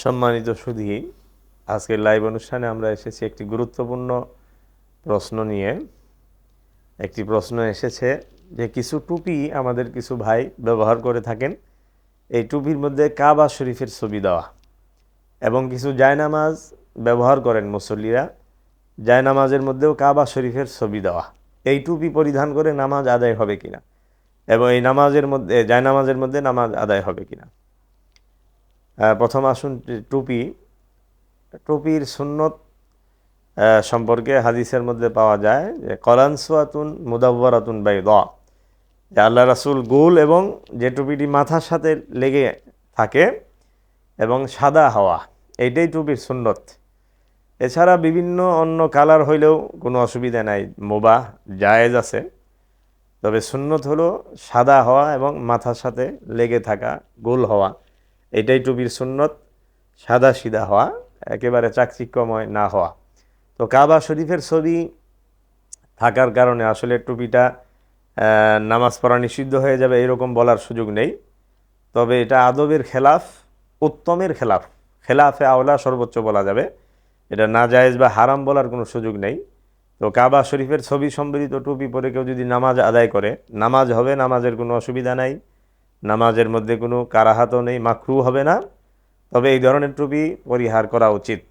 সম্মানিত সুধী, আজকের লাইভ অনুষ্ঠানে আমরা এসেছি একটি গুরুত্বপূর্ণ প্রশ্ন নিয়ে। একটি প্রশ্ন এসেছে যে কিছু টুপি আমাদের কিছু ভাই ব্যবহার করে থাকেন, এই টুপির মধ্যে কাবা শরীফের ছবি দেওয়া, এবং কিছু জায়নামাজ ব্যবহার করেন মুসল্লিরা, জায়নামাজের মধ্যেও কাবা শরীফের ছবি দেওয়া। এই টুপি পরিধান করে নামাজ আদায় হবে কিনা, এবং এই নামাজের মধ্যে জায়নামাজের মধ্যে নামাজ আদায় হবে কিনা। প্রথম আসুন টুপির সুন্নত সম্পর্কে হাদিসের মধ্যে পাওয়া যায় যে কলানসুয়াতুন মুদাব্বারাতুন বাইদা, যে আল্লাহ রাসূল গোল এবং যে টুপিটি মাথার সাথে লেগে থাকে এবং সাদা হওয়া, এইটাই টুপির সুন্নত। এছাড়া বিভিন্ন অন্য কালার হইলেও কোনো অসুবিধা নাই, মুবাহ জায়েজ আছে। তবে সুন্নত হলো সাদা হওয়া এবং মাথার সাথে লেগে থাকা, গোল হওয়া, এটাই টুপির সুন্নত। সাদা সিধা হওয়া, একেবারে চাকচিক্যময় না হওয়া। তো কাবা শরীফের ছবি থাকার কারণে আসলে টুপিটা নামাজ পড়া নিষিদ্ধ হয়ে যাবে এরকম বলার সুযোগ নেই। তবে এটা আদবের খেলাফ, উত্তমের খেলাফ, খেলাফে আওলা সর্বোচ্চ বলা যাবে। এটা নাজায়েজ বা হারাম বলার কোনো সুযোগ নেই। তো কাবা শরীফের ছবি সম্বলিত টুপি পরে কেউ যদি নামাজ আদায় করে, নামাজ হবে, নামাজের কোনো অসুবিধা নাই, নামাজের মধ্যে কোনো কারাহাতও নেই, মাকরু হবে না। তবে এই ধরনের টুপি পরিহার করা উচিত।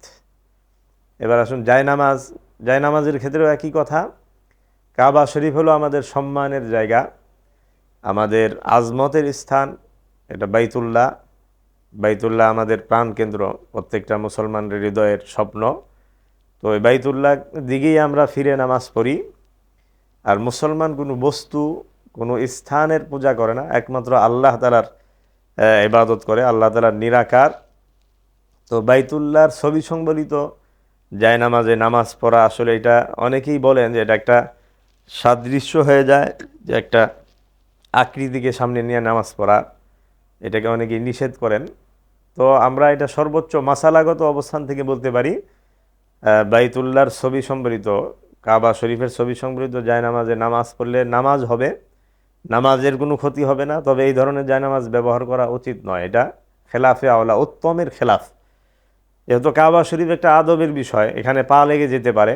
এবার আসুন জায়নামাজের ক্ষেত্রেও একই কথা। কাবা শরীফ হলো আমাদের সম্মানের জায়গা, আমাদের আজমতের স্থান। এটা বাইতুল্লাহ আমাদের প্রাণকেন্দ্র, প্রত্যেকটা মুসলমানের হৃদয়ের স্বপ্ন। তো এই বাইতুল্লাহ দিকেই আমরা ফিরে নামাজ পড়ি। আর মুসলমান কোনো বস্তু, কোনো স্থানের পূজা করে না, একমাত্র আল্লাহ তাআলার ইবাদত করে, আল্লাহ তাআলার নিরাকার। তো বাইতুল্লাহর ছবি সংবলিত জায়নামাজে নামাজ পড়া আসলে এটা অনেকেই বলেন যে এটা একটা সাদৃশ্য হয়ে যায়, যে একটা আকৃতিকে সামনে নিয়ে নামাজ পড়া, এটাকে অনেকেই নিষেধ করেন। তো আমরা এটা সর্বোচ্চ মাসালাগত অবস্থান থেকে বলতে পারি, বাইতুল্লাহর ছবি সম্বলিত, কাবা শরীফের ছবি সম্বলিত জায়নামাজে নামাজ পড়লে নামাজ হবে, নামাজের কোনো ক্ষতি হবে না। তবে এই ধরনের জায়নামাজ ব্যবহার করা উচিত নয়, এটা খেলাফে আওলা, উত্তমের খেলাফ। যেহেতু কাবা শরীফ একটা আদবের বিষয়, এখানে পা লেগে যেতে পারে,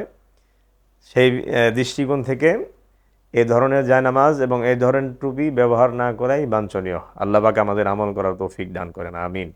সেই দৃষ্টিকোণ থেকে এই ধরনের জায়নামাজ এবং এই ধরনের টুপি ব্যবহার না করাই বাঞ্ছনীয়। আল্লাহ পাক আমাদের আমল করার তৌফিক দান করেন, আমিন।